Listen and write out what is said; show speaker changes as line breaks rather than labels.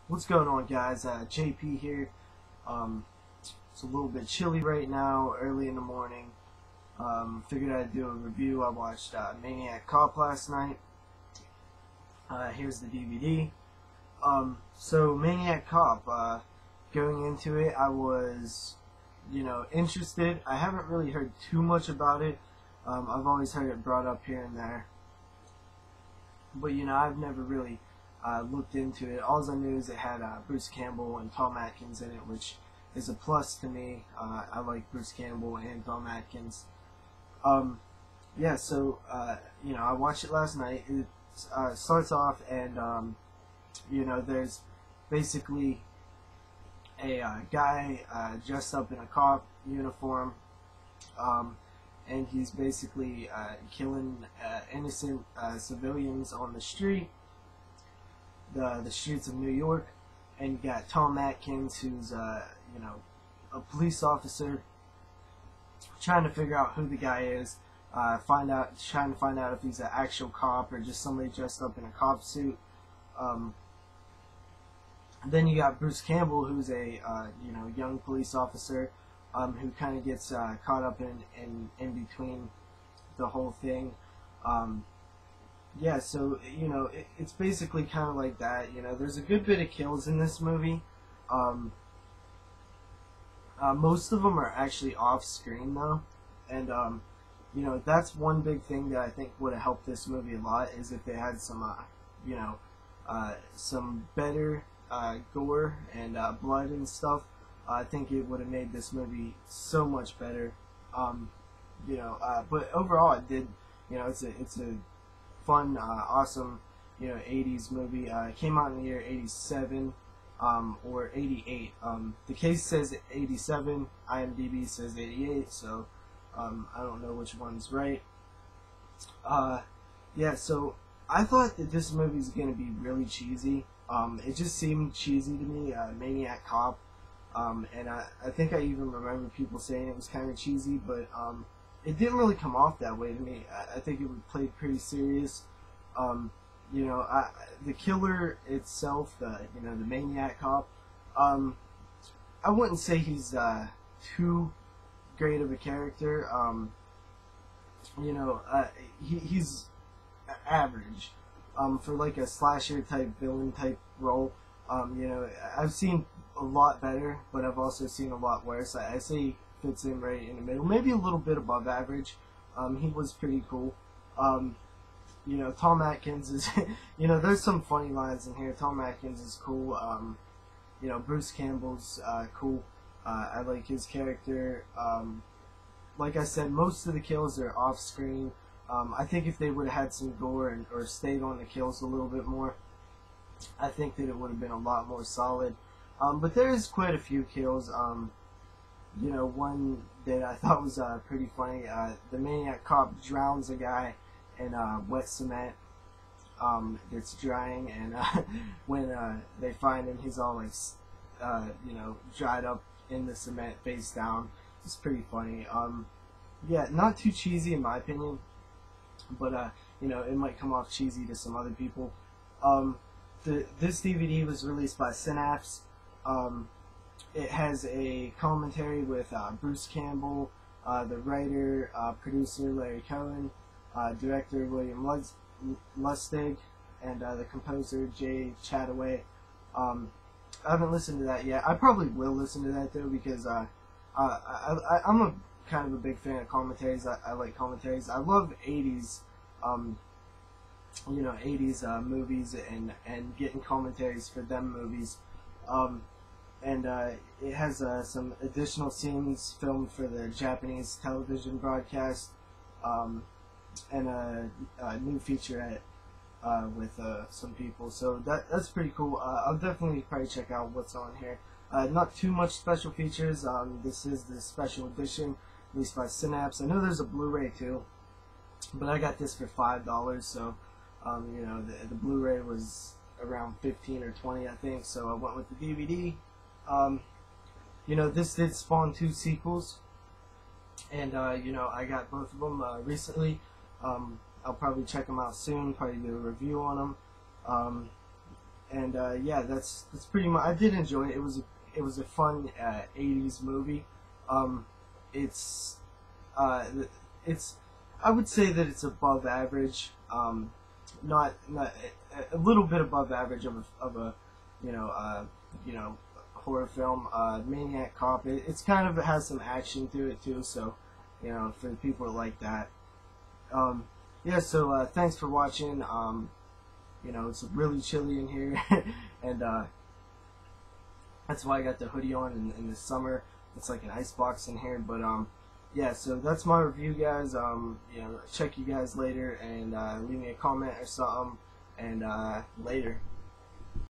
What's going on, guys? JP here. It's a little bit chilly right now, early in the morning. Figured I'd do a review. I watched Maniac Cop last night. Here's the DVD. So Maniac Cop, going into it, I was, interested. I haven't really heard too much about it. I've always heard it brought up here and there. But, I've never really looked into it. All I knew is it had Bruce Campbell and Tom Atkins in it, which is a plus to me. I like Bruce Campbell and Tom Atkins. Yeah, so, I watched it last night. It starts off and, there's basically a guy dressed up in a cop uniform, and he's basically killing innocent civilians on the streets of New York. And you got Tom Atkins, who's a police officer, trying to figure out who the guy is, trying to find out if he's an actual cop or just somebody dressed up in a cop suit. Then you got Bruce Campbell, who's a young police officer, who kind of gets caught up in between the whole thing. Yeah, so it's basically kind of like that. There's a good bit of kills in this movie. Most of them are actually off screen though, and that's one big thing that I think would have helped this movie a lot, is if they had some some better gore and blood and stuff. I think it would have made this movie so much better. But overall, it did. It's a fun, awesome, 80s movie. It came out in the year 87 or 88. The case says 87. IMDb says 88. So I don't know which one's right. Yeah. So I thought that this movie's gonna be really cheesy. It just seemed cheesy to me. Maniac Cop. And I think I even remember people saying it was kind of cheesy, but it didn't really come off that way to me. I think it would play pretty serious. The killer itself, the Maniac Cop, I wouldn't say he's too great of a character. He's average for like a slasher type villain type role. I've seen a lot better, but I've also seen a lot worse. I say he fits in right in the middle, maybe a little bit above average. He was pretty cool. Tom Atkins is, there's some funny lines in here. Tom Atkins is cool. Bruce Campbell's cool. I like his character. Like I said, most of the kills are off screen. I think if they would have had some gore or stayed on the kills a little bit more, I think that it would have been a lot more solid. But there is quite a few kills. One that I thought was pretty funny. The Maniac Cop drowns a guy in wet cement that's drying, and when they find him, he's all like, dried up in the cement, face down. It's pretty funny. Yeah, not too cheesy in my opinion, but it might come off cheesy to some other people. This DVD was released by Synapse. It has a commentary with Bruce Campbell, the writer, producer Larry Cohen, director William Lustig, and the composer Jay Chataway. I haven't listened to that yet. I probably will listen to that though, because I'm a kind of a big fan of commentaries. I like commentaries. I love 80s 80s movies and getting commentaries for them movies. It has some additional scenes filmed for the Japanese television broadcast, and a new featurette with some people. So that's pretty cool. I'll definitely probably check out what's on here. Not too much special features. This is the special edition released by Synapse. I know there's a Blu-ray too, but I got this for $5, so the Blu-ray was around 15 or 20, I think, so I went with the DVD. This did spawn 2 sequels, and I got both of them recently. I'll probably check them out soon, probably do a review on them. And yeah, that's pretty much. I did enjoy it. It was a fun 80s movie. It's it's I would say that it's above average. Not a little bit above average of a you know horror film. Maniac Cop. It's kind of, it has some action to it too. So for the people that like that. Yeah. So thanks for watching. It's really chilly in here, and that's why I got the hoodie on in the summer. It's like an ice box in here, but yeah. So that's my review, guys. Check you guys later, and leave me a comment or something, and later.